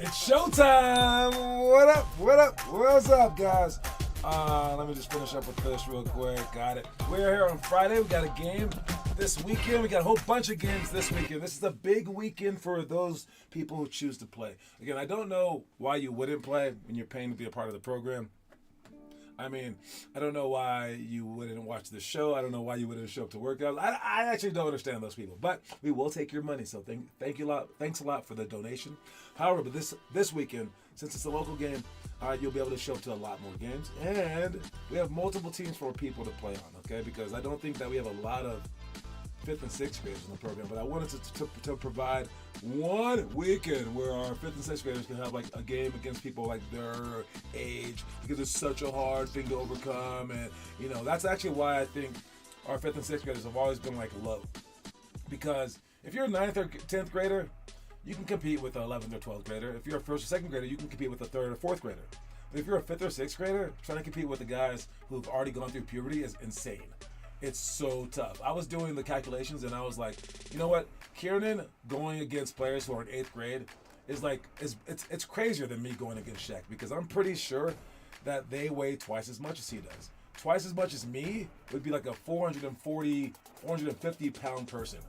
It's showtime! What up? What up? What's up, guys? Let me just finish up with this real quick. Got it. We're here on Friday. We got a game this weekend. We got a whole bunch of games this weekend. This is a big weekend for those people who choose to play. Again, I don't know why you wouldn't play when you're paying to be a part of the program. I mean, I don't know why you wouldn't watch the show. I don't know why you wouldn't show up to workouts. I actually don't understand those people. But we will take your money. So thank you a lot. Thanks a lot for the donation. However, but this weekend, since it's a local game, you'll be able to show up to a lot more games. And we have multiple teams for people to play on, okay? Because I don't think that we have a lot of 5th and 6th graders in the program, but I wanted to provide one weekend where our 5th and 6th graders can have like a game against people like their age, because it's such a hard thing to overcome. And you know, that's actually why I think our 5th and 6th graders have always been like low, because if you're a 9th or 10th grader, you can compete with an 11th or 12th grader. If you're a 1st or 2nd grader, you can compete with a 3rd or 4th grader. But if you're a 5th or 6th grader, trying to compete with the guys who've already gone through puberty is insane. It's so tough. I was doing the calculations and I was like, you know what? Kieran going against players who are in 8th grade is like, it's crazier than me going against Shaq, because I'm pretty sure that they weigh twice as much as he does. Twice as much as me would be like a 440, 450 pound person.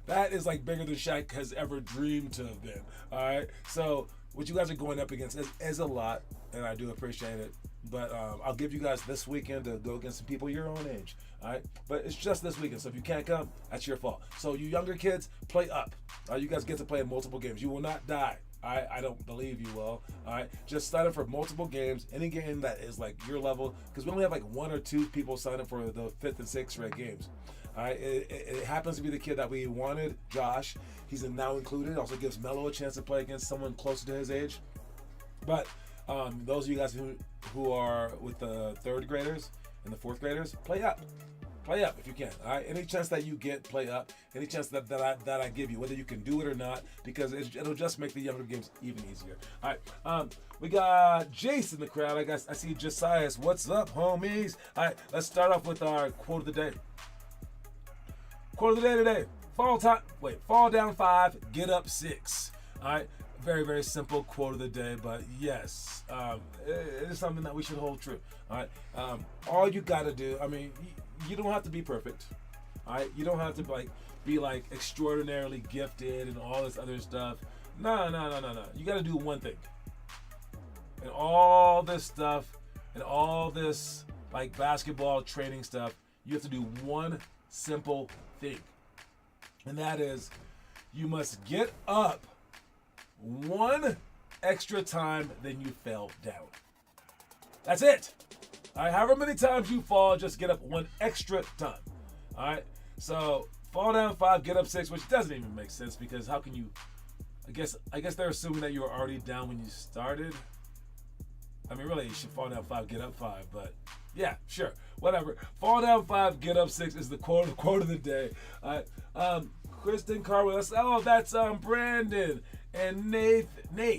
That is like bigger than Shaq has ever dreamed to have been. All right. So what you guys are going up against is a lot, and I do appreciate it. But I'll give you guys this weekend to go against some people your own age. All right. But it's just this weekend. So if you can't come, that's your fault. So you younger kids, play up. You guys get to play in multiple games. You will not die. All right. I don't believe you will. All right. Just sign up for multiple games. Any game that is like your level, because we only have like 1 or 2 people sign up for the 5th and 6th grade games. All right, it happens to be the kid that we wanted, Josh. He's now included. Also gives Mello a chance to play against someone closer to his age. But those of you guys who are with the 3rd graders and the 4th graders, play up. Play up if you can. All right. Any chance that you get, play up. Any chance that I give you, whether you can do it or not, because it'll just make the younger games even easier. All right. We got Jace in the crowd. I see Josias. What's up, homies? All right. Let's start off with our quote of the day. Quote of the day today. Fall down 5, get up 6. All right. Very, very simple quote of the day, but yes, it is something that we should hold true. All right. All you got to do, I mean, you don't have to be perfect. All right. You don't have to be extraordinarily gifted and all this other stuff. No. You got to do one thing. And all this stuff and all this like basketball training stuff, you have to do one simple thing. And that is, you must get up 1 extra time than you fell down. That's it. All right, however many times you fall, just get up 1 extra time. All right, so fall down 5, get up 6, which doesn't even make sense, because how can you? I guess they're assuming that you were already down when you started. I mean, really, you should fall down 5, get up 5, but yeah, sure, whatever. Fall down 5, get up 6 is the quote of the day. All right, Kristen Carwell. That's Brandon and Nate.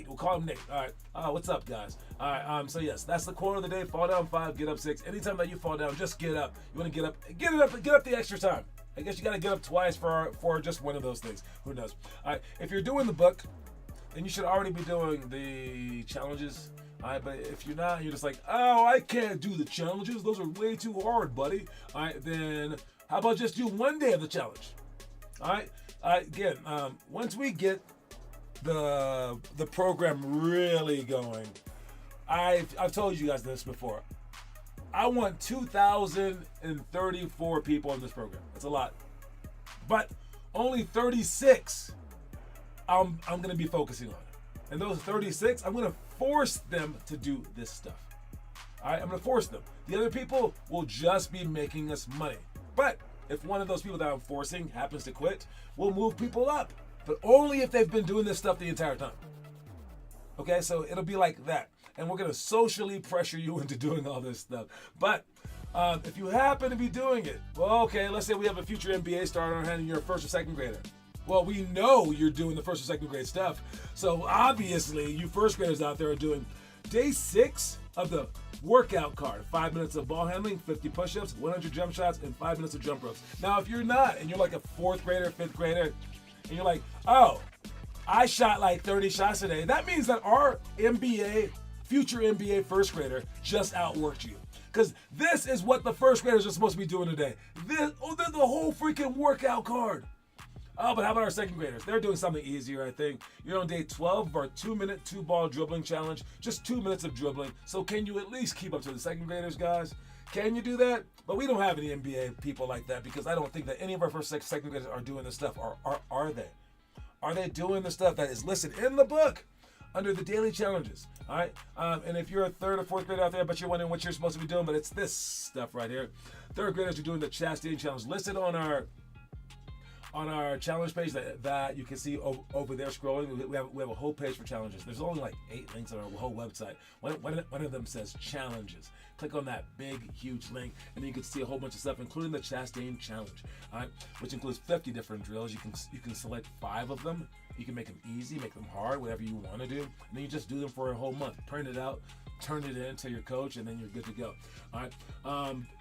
We'll call him Nate. All right. What's up, guys? All right. So yes, that's the quote of the day. Fall down 5, get up 6. Anytime that you fall down, just get up. You want to get up the extra time. I guess you got to get up twice for just one of those things. Who knows? All right. If you're doing the book, then you should already be doing the challenges. All right, but if you're not, you're just like, oh, I can't do the challenges. Those are way too hard, buddy. All right, then how about just do 1 day of the challenge? All right. Again, once we get the program really going, I've told you guys this before. I want 2,034 people in this program. That's a lot, but only 36 I'm going to be focusing on. And those 36, I'm going to force them to do this stuff. All right, I'm going to force them. The other people will just be making us money. But if one of those people that I'm forcing happens to quit, we'll move people up. But only if they've been doing this stuff the entire time. Okay, so it'll be like that. And we're going to socially pressure you into doing all this stuff. But if you happen to be doing it, well, okay, let's say we have a future MBA star on our hand and you're a first or second grader. Well, we know you're doing the first or second grade stuff. So obviously, you first graders out there are doing day 6 of the workout card. 5 minutes of ball handling, 50 push-ups, 100 jump shots, and 5 minutes of jump ropes. Now, if you're not, and you're like a 4th grader, 5th grader, and you're like, oh, I shot like 30 shots today, that means that our future MBA first grader just outworked you. Because this is what the first graders are supposed to be doing today. This the whole freaking workout card. Oh, but how about our second graders? They're doing something easier, I think. You're on day 12 of our 2-minute 2-ball dribbling challenge. Just 2 minutes of dribbling. So can you at least keep up to the second graders, guys? Can you do that? But we don't have any NBA people like that because I don't think that any of our first second graders are doing this stuff. Or are they? Are they doing the stuff that is listed in the book under the daily challenges? All right. And if you're a 3rd or 4th grader out there, but you're wondering what you're supposed to be doing, but it's this stuff right here. 3rd graders are doing the chastity challenge listed on our challenge page that you can see over there scrolling. We have a whole page for challenges. There's only like 8 links on our whole website. One of them says challenges. Click on that big, huge link, and then you can see a whole bunch of stuff, including the Chastain challenge, all right, which includes 50 different drills. You can select 5 of them. You can make them easy, make them hard, whatever you want to do, and then you just do them for a whole month. Print it out, turn it in to your coach, and then you're good to go. All right.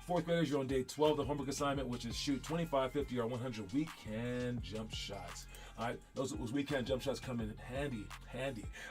4th graders, you're on day 12, the homework assignment, which is shoot 25, 50, or 100 weekend jump shots. All right, those weekend jump shots come in handy,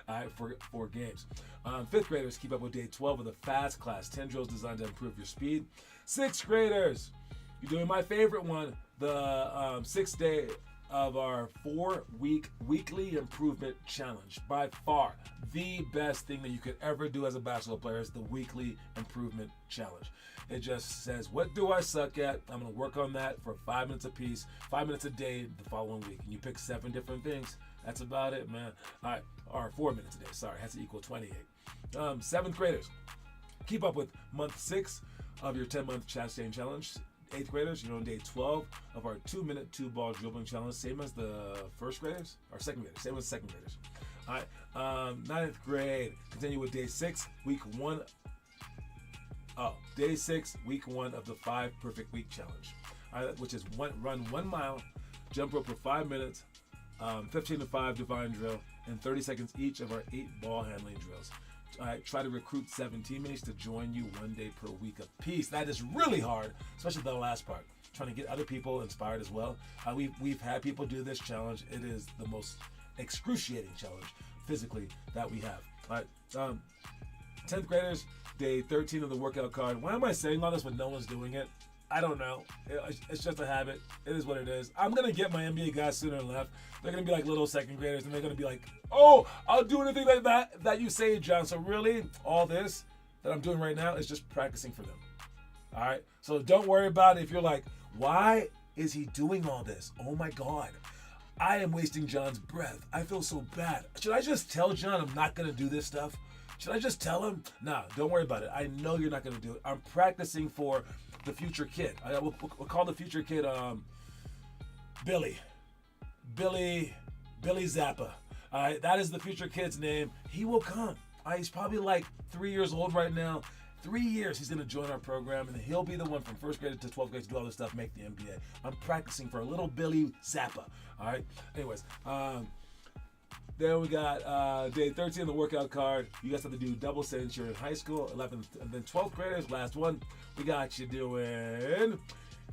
all right, for games. 5th graders, keep up with day 12 of the fast class, 10 drills designed to improve your speed. 6th graders, you're doing my favorite one, the 6th day of our 4-week weekly improvement challenge. By far, the best thing that you could ever do as a basketball player is the weekly improvement challenge. It just says, what do I suck at? I'm going to work on that for 5 minutes apiece, 5 minutes a day the following week. And you pick 7 different things. That's about it, man. All right, or 4 minutes a day. Sorry, has to equal 28. 7th graders, keep up with month 6 of your 10-month Chastain challenge. 8th graders, you're on day 12 of our 2-minute 2-ball dribbling challenge, same as the first graders, or second graders, same as second graders. All right, 9th grade, continue with day 6, week 1. Day 6, week 1 of the 5 Perfect Week challenge, which is run 1 mile, jump rope for 5 minutes, 15 to 5 divine drill, and 30 seconds each of our 8 ball handling drills. Try to recruit 7 teammates to join you 1 day per week apiece. That is really hard, especially the last part. Trying to get other people inspired as well. We've had people do this challenge. It is the most excruciating challenge physically that we have. All right, 10th graders, day 13 of the workout card. Why am I saying all this when no one's doing it? I don't know. It's just a habit. It is what it is. I'm going to get my NBA guys sooner or later. They're going to be like little second graders, and they're going to be like, oh, I'll do anything like that you say, John. So really, all this that I'm doing right now is just practicing for them. All right? So don't worry about it if you're like, why is he doing all this? Oh, my God. I am wasting John's breath. I feel so bad. Should I just tell John I'm not going to do this stuff? Should I just tell him? Nah, don't worry about it. I know you're not going to do it. I'm practicing for the future kid. We'll call the future kid Billy Zappa. All right, that is the future kid's name. He will come. He's probably like 3 years old right now. 3 years he's going to join our program, and he'll be the one from 1st grade to 12th grade to do all this stuff, make the NBA. I'm practicing for a little Billy Zappa. All right. Anyways, then we got day 13 of the workout card. You guys have to do double since you're in high school. 11th and then 12th graders, last one. We got you doing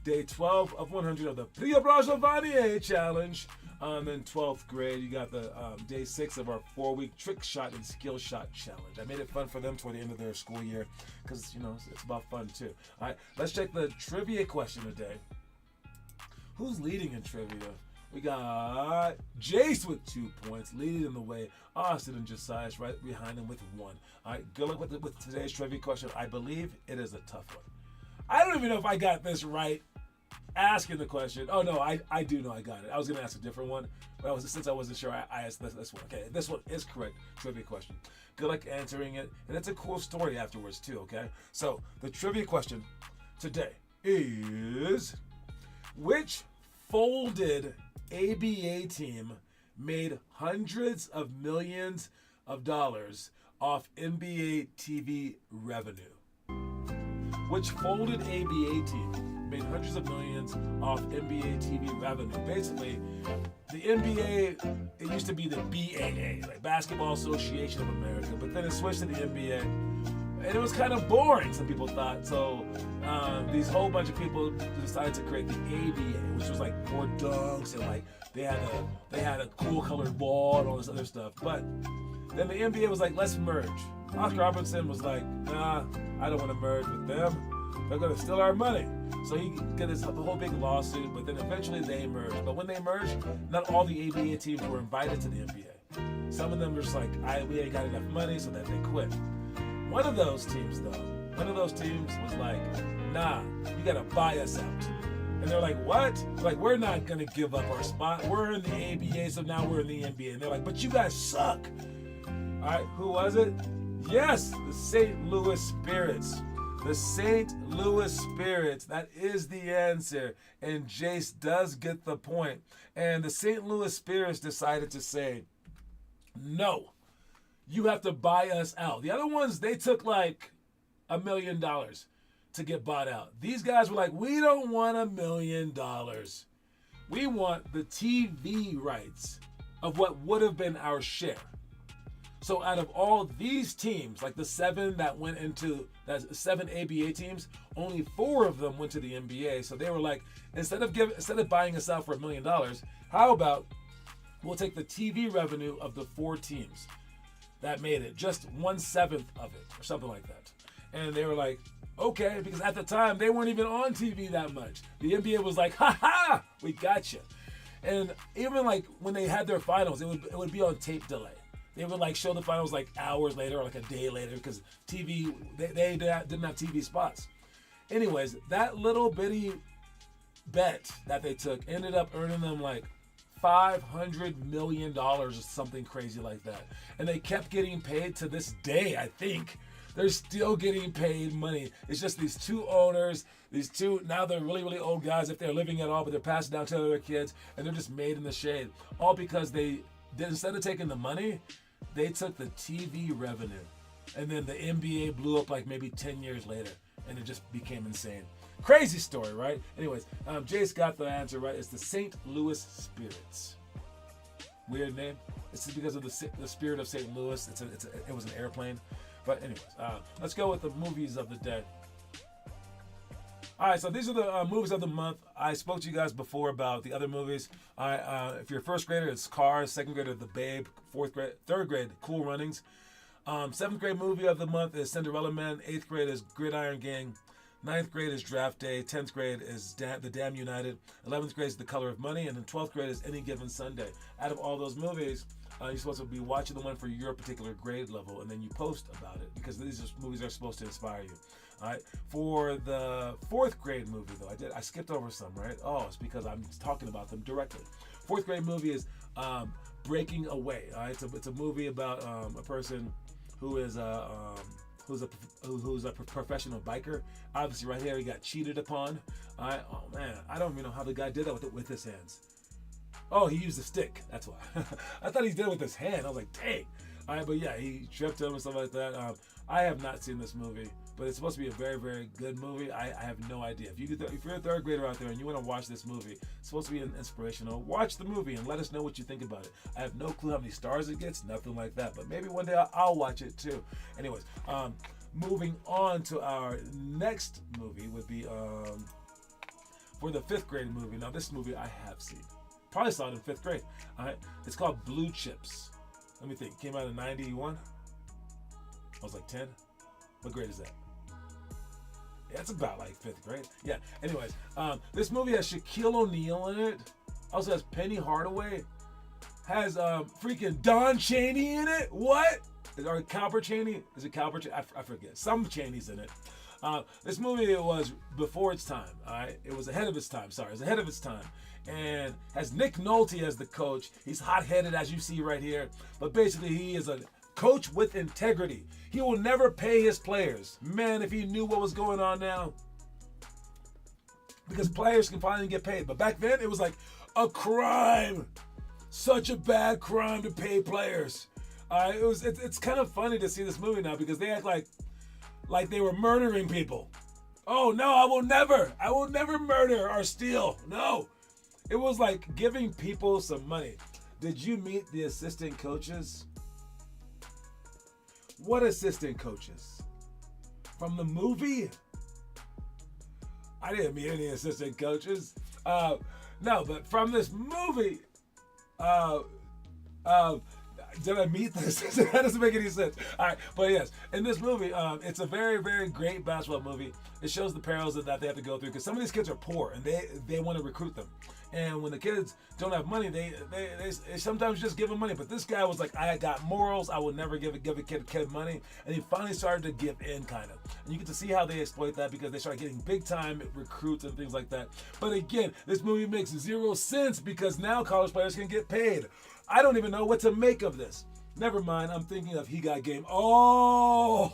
day 12 of 100 of the Priya challenge. Then 12th grade, you got the day 6 of our 4-week trick shot and skill shot challenge. I made it fun for them toward the end of their school year because, it's about fun too. All right, let's check the trivia question today. Who's leading in trivia? We got Jace with 2 points, leading the way. Austin and Josiah's right behind him with 1. All right, good luck with today's trivia question. I believe it is a tough one. I don't even know if I got this right asking the question. Oh, no, I do know I got it. I was going to ask a different one, but since I wasn't sure, I asked this one. Okay, this one is correct trivia question. Good luck answering it, and it's a cool story afterwards, too, okay? So, the trivia question today is, which folded ABA team made hundreds of millions of dollars off NBA TV revenue? Which folded ABA team made hundreds of millions off NBA TV revenue? Basically, the NBA, it used to be the BAA, like Basketball Association of America, but then it switched to the NBA, and it was kind of boring, some people thought. So these whole bunch of people decided to create the ABA, which was like more dunks and like they had a cool colored ball and all this other stuff. But then the NBA was like, let's merge. Oscar Robertson was like, nah, I don't want to merge with them. They're going to steal our money. So he got this whole big lawsuit, but then eventually they merged. But when they merged, not all the ABA teams were invited to the NBA. Some of them were just like, we ain't got enough money, so that they quit. One of those teams, though, was like, nah, you got to buy us out. And they're like, what? Like, we're not going to give up our spot. We're in the ABA, so now we're in the NBA. And they're like, but you guys suck. All right, who was it? Yes, the St. Louis Spirits. The St. Louis Spirits. That is the answer. And Jace does get the point. And the St. Louis Spirits decided to say, no, you have to buy us out. The other ones, they took like $1 million to get bought out. These guys were like, we don't want $1 million. We want the TV rights of what would have been our share. So out of all these teams, like the 7 that went into, that's 7 ABA teams, only 4 of them went to the NBA. So they were like, instead of buying us out for $1 million, how about we'll take the TV revenue of the 4 teams that made it, just 1/7 of it, or something like that. And they were like, okay, because at the time they weren't even on TV that much. The NBA was like, ha ha, we got you. And even like when they had their finals, it would be on tape delay. They would like show the finals like hours later or like a day later because TV, they didn't have TV spots. Anyways, that little bitty bet that they took ended up earning them like $500 million or something crazy like that. And they kept getting paid to this day, I think. They're still getting paid money. It's just these 2 owners, now they're really, really old guys if they're living at all, but they're passing down to their kids, and they're just made in the shade. All because instead of taking the money, they took the TV revenue. And then the NBA blew up like maybe 10 years later, and it just became insane. Crazy story, right? Anyways, Jace got the answer right. It's the St. Louis Spirits. Weird name. It's because of the spirit of St. Louis. It was an airplane. But anyways, let's go with the movies of the day. All right, so these are the movies of the month. I spoke to you guys before about the other movies. If you're a first grader, it's Cars. Second grader, The Babe. Third grade, Cool Runnings. 7th grade movie of the month is Cinderella Man. 8th grade is Gridiron Gang. 9th grade is Draft Day. 10th grade is The Damn United. 11th grade is The Color of Money. And then 12th grade is Any Given Sunday. Out of all those movies, you're supposed to be watching the one for your particular grade level, and then you post about it because these movies are supposed to inspire you. All right. For the 4th grade movie, though, I skipped over some, right? Oh, it's because I'm talking about them directly. 4th grade movie is Breaking Away. All right. It's a movie about a person who is who's a professional biker. Obviously, right here he got cheated upon. All right. Oh man, I don't even know how the guy did that with his hands. Oh, he used a stick. That's why. I thought he did it with his hand. I was like, dang. All right, but yeah, he tripped him and stuff like that. I have not seen this movie, but it's supposed to be a very, very good movie. I have no idea. If you're a 3rd grader out there and you want to watch this movie, it's supposed to be inspirational. Watch the movie and let us know what you think about it. I have no clue how many stars it gets, nothing like that. But maybe one day I'll watch it too. Anyways, moving on to our next movie would be for the 5th grade movie. Now, this movie I have seen. Probably saw it in 5th grade. All right, it's called Blue Chips. Let me think. Came out in 91. I was like 10. What grade is that? Yeah, it's about like 5th grade. Yeah. Anyways, this movie has Shaquille O'Neal in it. Also has Penny Hardaway. Has freaking Don Chaney in it. What? Or Calbert Chaney? Is it Calbert Chaney? I forget. Some Chaney's in it. This movie was before its time. All right, it was ahead of its time. Sorry, it was ahead of its time. And has Nick Nolte as the coach. He's hot-headed, as you see right here. But basically, he is a coach with integrity. He will never pay his players. Man, if he knew what was going on now. Because players can finally get paid. But back then, it was like a crime. Such a bad crime to pay players. It's kind of funny to see this movie now because they act like they were murdering people. Oh no, I will never murder or steal. No. It was like giving people some money. Did you meet the assistant coaches? What assistant coaches? From the movie? I didn't meet any assistant coaches. No, but from this movie, did I meet this? That doesn't make any sense. All right, but yes, in this movie, it's a very, very great basketball movie. It shows the perils that they have to go through because some of these kids are poor and they want to recruit them. And when the kids don't have money, they sometimes just give them money. But this guy was like, I got morals. I will never give a kid money. And he finally started to give in, kind of. And you get to see how they exploit that because they start getting big time recruits and things like that. But again, this movie makes zero sense because now college players can get paid. I don't even know what to make of this. Never mind. I'm thinking of He Got Game. Oh,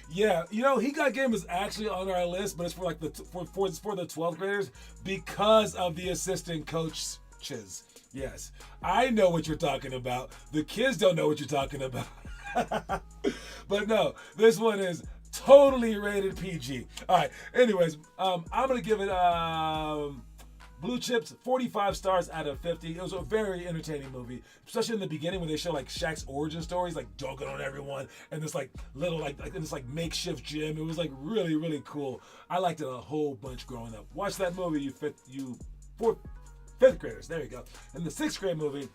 yeah. You know, He Got Game is actually on our list, but it's for like for the 12th graders because of the assistant coaches. Yes, I know what you're talking about. The kids don't know what you're talking about. But no, this one is totally rated PG. All right. Anyways, I'm gonna give it Blue Chips, 45 stars out of 50. It was a very entertaining movie, especially in the beginning when they show like Shaq's origin stories, like dogging on everyone, and this like little like in this like makeshift gym. It was like really, really cool. I liked it a whole bunch growing up. Watch that movie, you fifth graders. There you go. And the 6th grade movie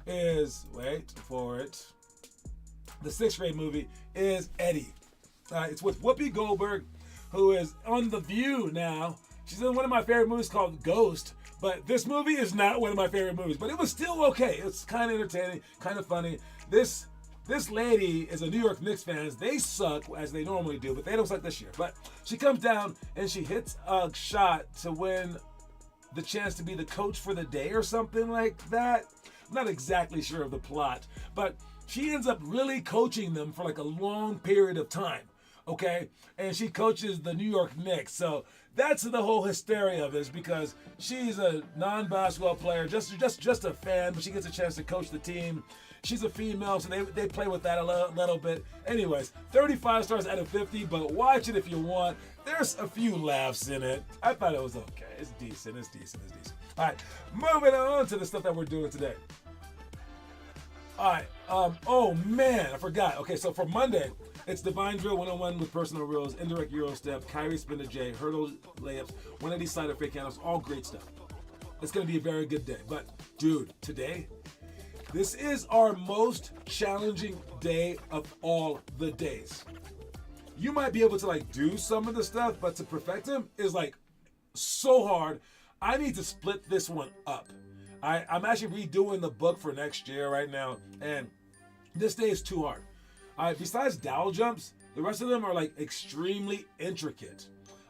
is wait for it. The 6th grade movie is Eddie. It's with Whoopi Goldberg, who is on The View now. She's in one of my favorite movies called Ghost, but this movie is not one of my favorite movies, but it was still okay. It's kind of entertaining, kind of funny. This lady is a New York Knicks fan. They suck, as they normally do, but they don't suck this year. But she comes down and she hits a shot to win the chance to be the coach for the day or something like that. I'm not exactly sure of the plot, but she ends up really coaching them for like a long period of time. Okay, and she coaches the New York Knicks. So that's the whole hysteria of this because she's a non-basketball player, just a fan, but she gets a chance to coach the team. She's a female, so they play with that a little bit. Anyways, 35 stars out of 50, but watch it if you want. There's a few laughs in it. I thought it was okay. It's decent. All right, moving on to the stuff that we're doing today. All right. Oh man, I forgot. Okay, so for Monday, it's Divine Drill 101 with personal reels, indirect Euro step, Kyrie spin to J, hurdle layups, 180 slider fake handles, all great stuff. It's gonna be a very good day. But dude, today, this is our most challenging day of all the days. You might be able to like do some of the stuff, but to perfect them is like so hard. I need to split this one up. I'm actually redoing the book for next year right now, and this day is too hard. Besides dowel jumps, the rest of them are like extremely intricate.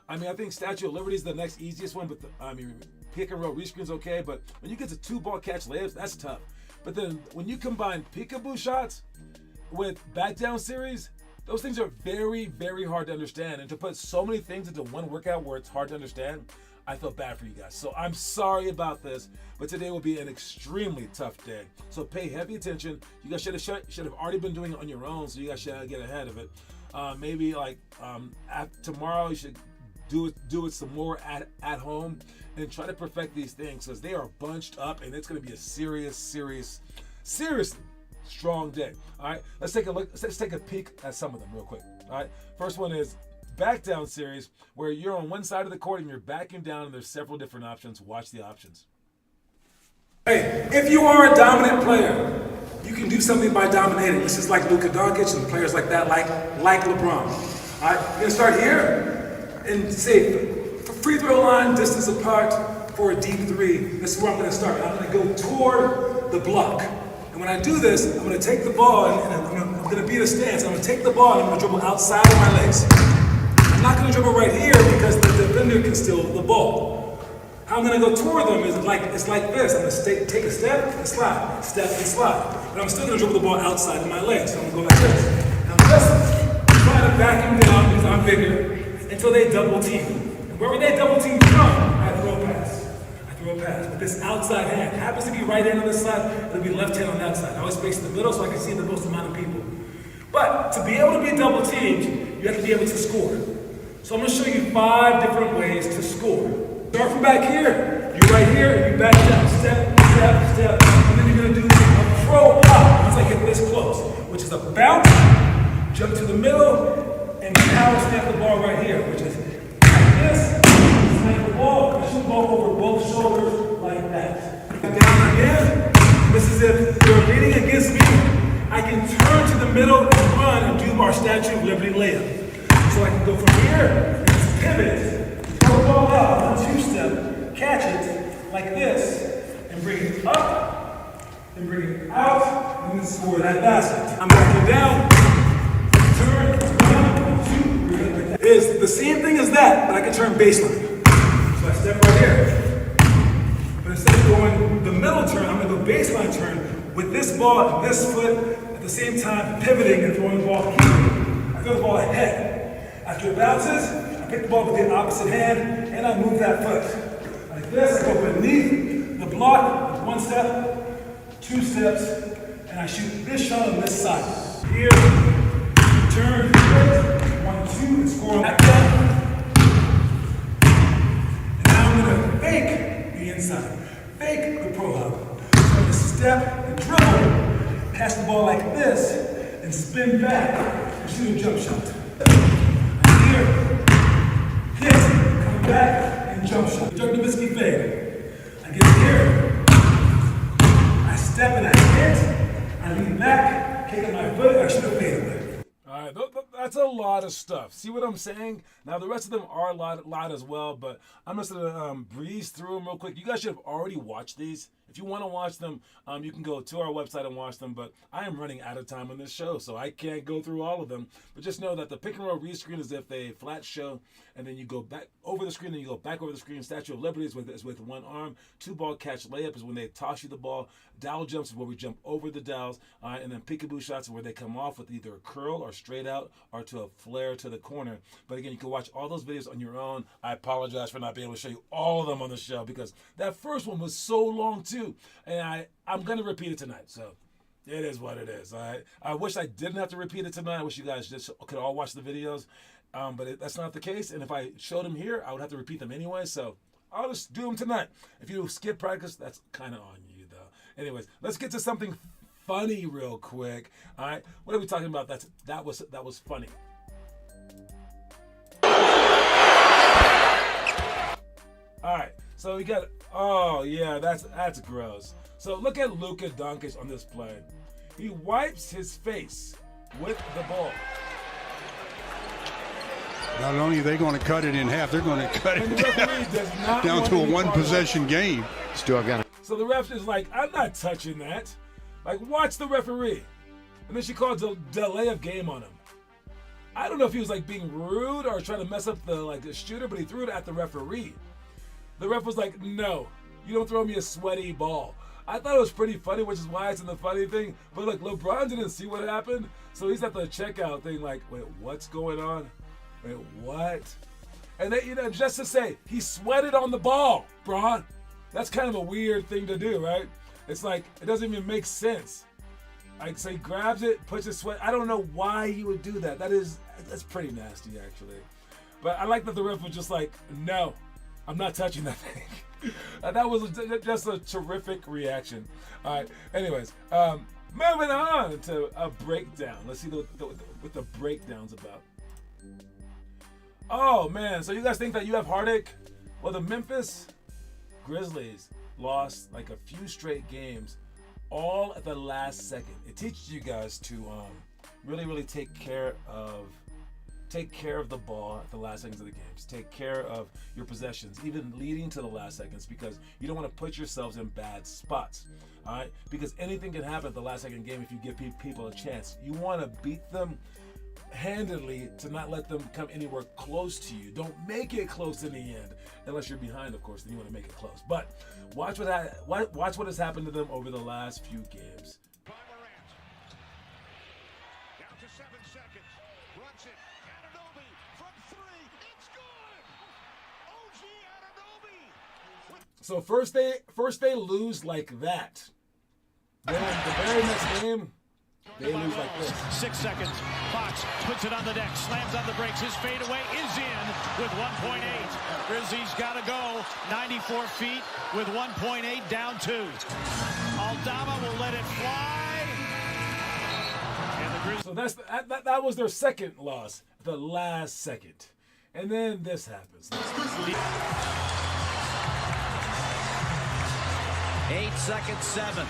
I mean, I think Statue of Liberty is the next easiest one, but pick and roll rescreen's okay, but when you get to 2-ball catch layups, that's tough. But then when you combine peekaboo shots with back down series, those things are very, very hard to understand. And to put so many things into one workout where it's hard to understand, I feel bad for you guys. So I'm sorry about this, but today will be an extremely tough day. So pay heavy attention. You guys should have already been doing it on your own, so you guys should get ahead of it. Maybe like tomorrow you should do it some more at home and try to perfect these things because they are bunched up and it's going to be a seriously strong day. All right, let's take a look. Let's take a peek at some of them real quick. All right, first one is back down series where you're on one side of the court and you're backing down and there's several different options. Watch the options. Hey, if you are a dominant player, you can do something by dominating. This is like Luka Doncic and players like that, like LeBron. All right, you're gonna start here and say free throw line, distance apart, for a deep three, this is where I'm going to start. I'm going to go toward the block. And when I do this, I'm going to take the ball and I'm going to be in a stance. I'm going to take the ball and I'm going to dribble outside of my legs. I'm not going to dribble right here because the defender can steal the ball. How I'm going to go toward them is it's like this. I'm going to take a step and slide, step and slide. But I'm still going to dribble the ball outside of my legs. So I'm going to go like this. And I'm just trying to back him down because I'm bigger until they double team. And wherever they double team from, I throw a pass. With this outside hand. It happens to be right hand on this side, it'll be left hand on that side. I always face the middle so I can see the most amount of people. But to be able to be double teamed, you have to be able to score. So I'm going to show you 5 different ways to score. Start from back here, you're right here, and you back down. Step, step, step. And then you're going to do a throw up once I get this close, which is a bounce, jump to the middle, and power snap the ball right here, which is like this. Snap the ball, I shoot the ball over both shoulders like that. Down again. This is if you're leaning against me. I can turn to the middle and run and do our Statue of Liberty layup. So I can go from here and just pivot, throw the ball out, 2-step, catch it like this, and bring it up, and bring it out, and then score that basket. I'm backing down, turn, 1, 2, 3, like that. It's the same thing as that, but I can turn baseline. So I step right here. But instead of going the middle turn, I'm going to go baseline turn with this ball and this foot at the same time pivoting and throwing the ball here. I throw the ball ahead. After it bounces, I pick the ball with the opposite hand and I move that foot. Like this, I go beneath the block with 1 step, 2 steps, and I shoot this shot on this side. Here, turn, 1, 2, and score on that down. Fake the inside, fake the pro hop. So I'm going to step and dribble, pass the ball like this, and spin back and shoot a jump shot. Here, hit, come back, and jump shot. Dirk Nowitzki fade. I get here, I step and I hit, I lean back, kick at my foot, I shoot a fadeaway. All right, that's a lot of stuff. See what I'm saying? Now, the rest of them are a lot as well, but I'm just going to breeze through them real quick. You guys should have already watched these. If you want to watch them, you can go to our website and watch them, but I am running out of time on this show, so I can't go through all of them. But just know that the pick and roll rescreen is if they flat show, and then you go back over the screen, and you go back over the screen. Statue of Liberty is with 1 arm. 2-ball catch layup is when they toss you the ball. Dowel jumps is where we jump over the dowels, and then peekaboo shots is where they come off with either a curl or straight out or to a flare to the corner. But again, you can watch all those videos on your own. I apologize for not being able to show you all of them on the show because that first one was so long too. And I'm going to repeat it tonight. So it is what it is. All right. I wish I didn't have to repeat it tonight. I wish you guys just could all watch the videos. But that's not the case. And if I showed them here, I would have to repeat them anyway. So I'll just do them tonight. If you skip practice, that's kind of on you though. Anyways, let's get to something funny real quick. All right. What are we talking about? That was funny. All right. So we got, oh yeah, that's gross. So look at Luka Doncic on this play. He wipes his face with the ball. Not only are they going to cut it in half, they're going to cut it down to a 1-possession game. Still got it. So the ref is like, I'm not touching that. Like, watch the referee. And then she calls a delay of game on him. I don't know if he was like being rude or trying to mess up the shooter, but he threw it at the referee. The ref was like, no, you don't throw me a sweaty ball. I thought it was pretty funny, which is why it's in the funny thing. But look, LeBron didn't see what happened, so he's at the checkout thing like, wait, what's going on? Wait, what? And they, just to say, he sweated on the ball, Bron. That's kind of a weird thing to do, right? It's like, it doesn't even make sense. Like, so he grabs it, puts his sweat. I don't know why he would do that. That's pretty nasty, actually. But I like that the ref was just like, no, I'm not touching that thing. That was just a terrific reaction. All right, anyways, moving on to a breakdown. Let's see what the breakdown's about. Oh, man, so you guys think that you have heartache? Well, the Memphis Grizzlies lost like a few straight games all at the last second. It teaches you guys to really, really take care of take care of the ball at the last seconds of the games. Take care of your possessions, even leading to the last seconds, because you don't want to put yourselves in bad spots. All right? Because anything can happen at the last second game if you give people a chance. You want to beat them handedly to not let them come anywhere close to you. Don't make it close in the end, unless you're behind, of course. Then you want to make it close. But watch what has happened to them over the last few games. Down to 7 seconds. Runs it. Anunoby from 3. It's good. OG Anunoby. So first they lose like that. Then the very next game, they lose like this. 6 seconds. Fox puts it on the deck, slams on the brakes. His fadeaway is in with 1.8. Grizzlies got to go 94 feet with 1.8 down 2. Aldama will let it fly. And the Grizzlies. So that was their second loss, the last second. And then this happens. 8 seconds, 7.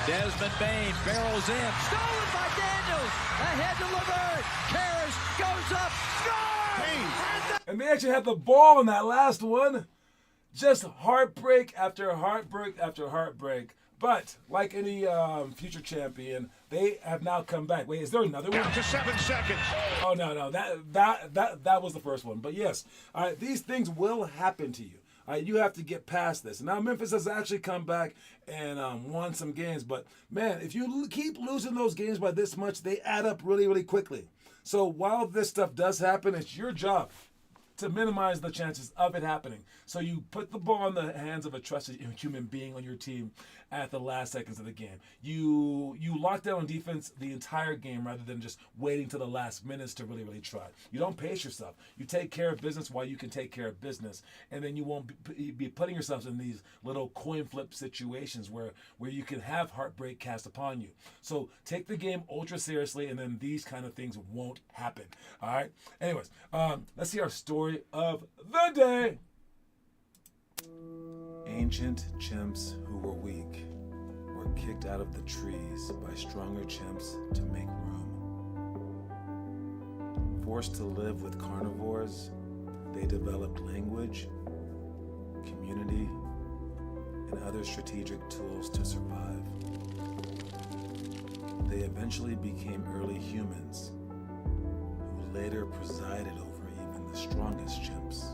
Desmond Bain barrels in. Stolen by Daniels. Ahead to Levert. Karras goes up. Score! And they actually had the ball in that last one. Just heartbreak after heartbreak after heartbreak. But like any future champion, they have now come back. Wait, is there another one? Down to 7 seconds. Oh no, that was the first one. But yes, all right, these things will happen to you. All right, you have to get past this. Now Memphis has actually come back and won some games, but man, if you keep losing those games by this much, they add up really, really quickly. So while this stuff does happen, it's your job to minimize the chances of it happening. So you put the ball in the hands of a trusted human being on your team at the last seconds of the game. You lock down on defense the entire game rather than just waiting to the last minutes to really, really try. You don't pace yourself. You take care of business while you can take care of business, and then you won't be putting yourselves in these little coin flip situations where you can have heartbreak cast upon you. So take the game ultra seriously, and then these kind of things won't happen. All right? Anyways, let's see our story of the day. Ancient chimps who were weak were kicked out of the trees by stronger chimps to make room. Forced to live with carnivores, they developed language, community, and other strategic tools to survive. They eventually became early humans, who later presided over even the strongest chimps.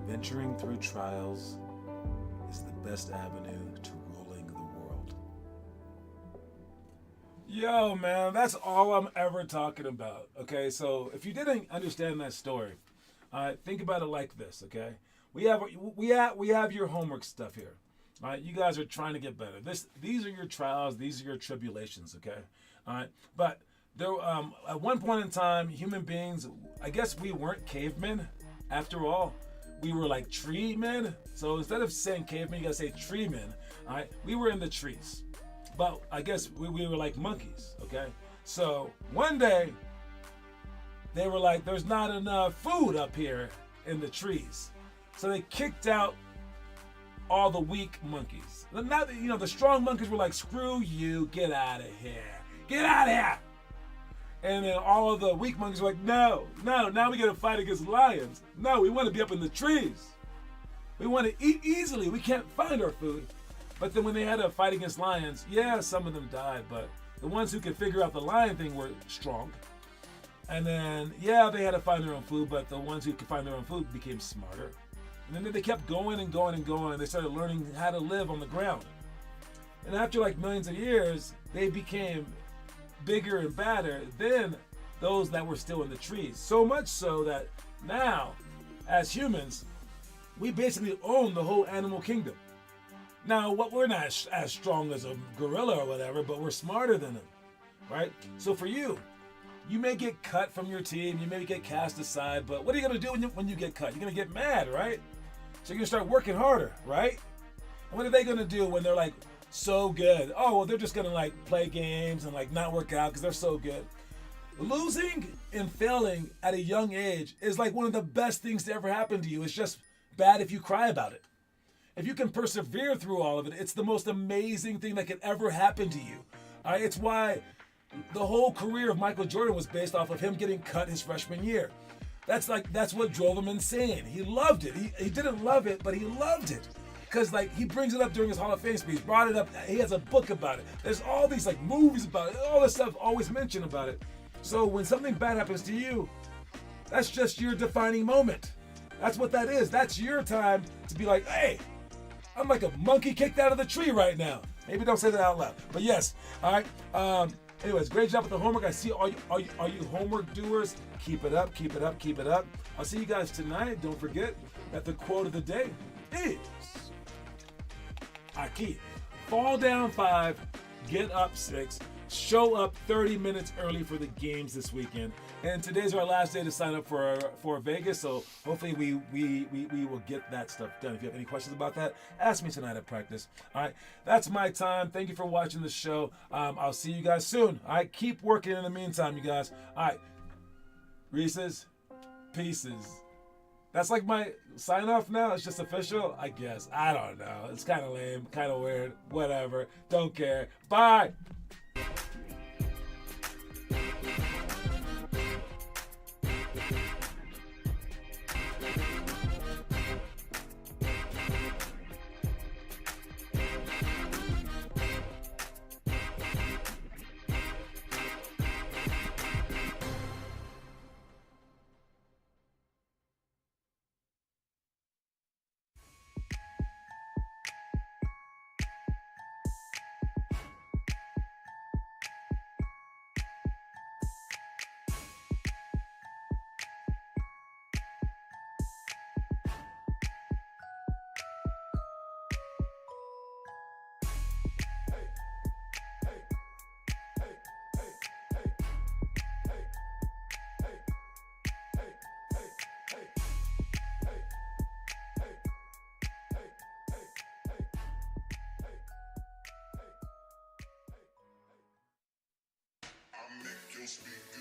Venturing through trials is the best avenue to ruling the world. Yo, man, that's all I'm ever talking about. Okay, so if you didn't understand that story, think about it like this. Okay, we have your homework stuff here. All right, you guys are trying to get better. These are your trials. These are your tribulations. Okay, all right, but there at one point in time, human beings, I guess we weren't cavemen after all. We were like tree men. So instead of saying cavemen, you gotta say tree men. All right, we were in the trees, but I guess we were like monkeys. Okay, so one day they were like, "There's not enough food up here in the trees," so they kicked out all the weak monkeys. Not the strong monkeys were like, "Screw you, get out of here, get out of here." And then all of the weak monkeys were like, no, now we gotta fight against lions. No, we wanna be up in the trees. We wanna eat easily. We can't find our food. But then when they had to fight against lions, yeah, some of them died, but the ones who could figure out the lion thing were strong. And then, yeah, they had to find their own food, but the ones who could find their own food became smarter. And then they kept going and going and going, and they started learning how to live on the ground. And after like millions of years, they became bigger and badder than those that were still in the trees. So much so that now, as humans, we basically own the whole animal kingdom. Now, we're not as strong as a gorilla or whatever, but we're smarter than them, right? So for you may get cut from your team, you may get cast aside, but what are you gonna do when you get cut? You're gonna get mad, right? So you're gonna start working harder, right? And what are they gonna do when they're like, so good? Oh, well, they're just gonna like play games and like not work out because they're so good. Losing and failing at a young age is like one of the best things to ever happen to you. It's just bad if you cry about it. If you can persevere through all of it, it's the most amazing thing that could ever happen to you. It's why the whole career of Michael Jordan was based off of him getting cut his freshman year. That's what drove him insane. He loved it. He didn't love it, but he loved it. Because he brings it up during his Hall of Fame speech, brought it up. He has a book about it. There's all these movies about it, all this stuff always mentioned about it. So when something bad happens to you, that's just your defining moment. That's what that is. That's your time to be like, hey, I'm like a monkey kicked out of the tree right now. Maybe don't say that out loud. But yes, all right. Anyways, great job with the homework. I see all you homework doers. Keep it up, keep it up, keep it up. I'll see you guys tonight. Don't forget that the quote of the day is Aki. Fall down 5, get up 6, show up 30 minutes early for the games this weekend. And today's our last day to sign up for Vegas, so hopefully we will get that stuff done. If you have any questions about that, ask me tonight at practice. All right, that's my time. Thank you for watching the show. I'll see you guys soon. All right, keep working in the meantime, you guys. All right, Reese's Pieces. That's like my sign off now. It's just official, I guess. I don't know. It's kind of lame, kind of weird. Whatever. Don't care. Bye. Make your speak